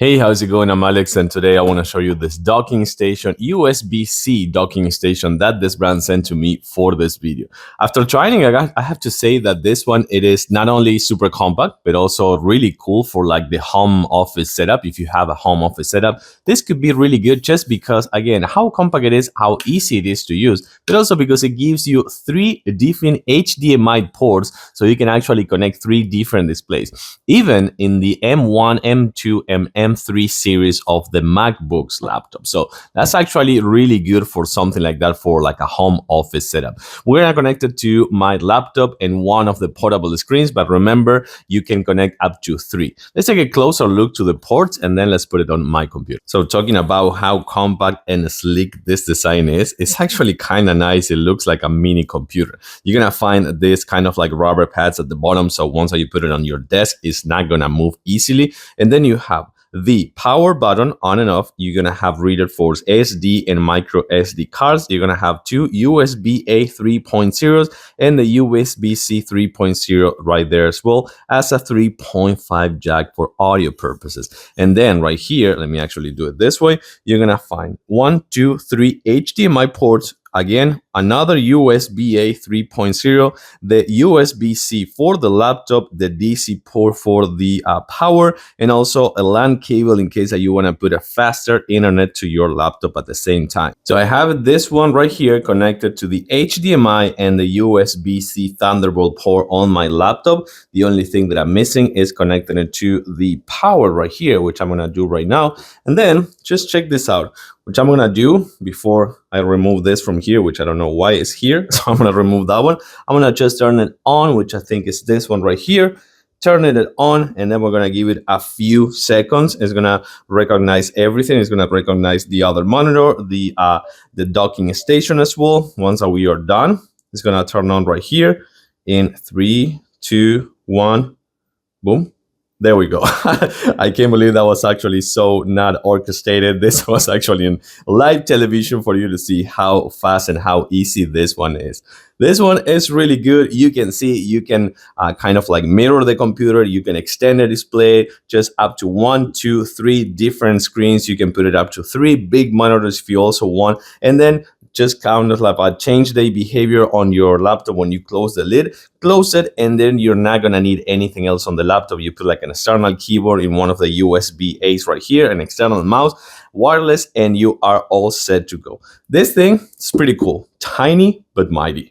Hey, how's it going? I'm Alex, and today I want to show you this docking station, USB-C docking station that this brand sent to me for this video. After trying it, I have to say that this one, it is not only super compact, but also really cool for like the home office setup. If you have a home office setup, this could be really good just because, again, how compact it is, how easy it is to use, but also because it gives you 3 different HDMI ports, so you can actually connect 3 different displays. Even in the M1, M2, and M3 series of the MacBooks laptop. So that's actually really good for something like that, for like a home office setup. We're gonna connect it to my laptop and one of the portable screens, but remember, you can connect up to 3. Let's take a closer look to the ports and then let's put it on my computer. So talking about how compact and sleek this design is, it's actually kind of nice. It looks like a mini computer. You're gonna find this kind of like rubber pads at the bottom, so once you put it on your desk, it's not gonna move easily. And then you have the power button on and off. You're gonna have reader for SD and micro SD cards. You're gonna have 2 USB-A 3.0s and the USB-C 3.0 right there, as well as a 3.5 jack for audio purposes. And then right here, let me actually do it this way. You're gonna find 1, 2, 3 HDMI ports. Again, another USB-A 3.0, the USB-C for the laptop, the DC port for the power, and also a LAN cable in case that you want to put a faster internet to your laptop at the same time. So I have this one right here connected to the HDMI and the USB-C Thunderbolt port on my laptop. The only thing that I'm missing is connecting it to the power right here, which I'm going to do right now. And then just check this out, which I'm gonna do before I remove this from here, which I don't know why it's here. So I'm gonna remove that one. I'm gonna just turn it on, which I think is this one right here. Turn it on, and then we're gonna give it a few seconds. It's gonna recognize everything. It's gonna recognize the other monitor, the docking station as well. Once we are done, it's gonna turn on right here in 3, 2, 1, boom. There we go. I can't believe that was actually so not orchestrated. This was actually in live television for you to see how fast and how easy this one is. This one is really good. You can see, you can kind of like mirror the computer. You can extend the display just up to 1, 2, 3 different screens. You can put it up to 3 big monitors if you also want. And then just kind of like change the behavior on your laptop when you close the lid. Close it, and then you're not gonna need anything else on the laptop. You put like an external keyboard in one of the USB-A's right here, an external mouse, wireless, and you are all set to go. This thing is pretty cool. Tiny but mighty.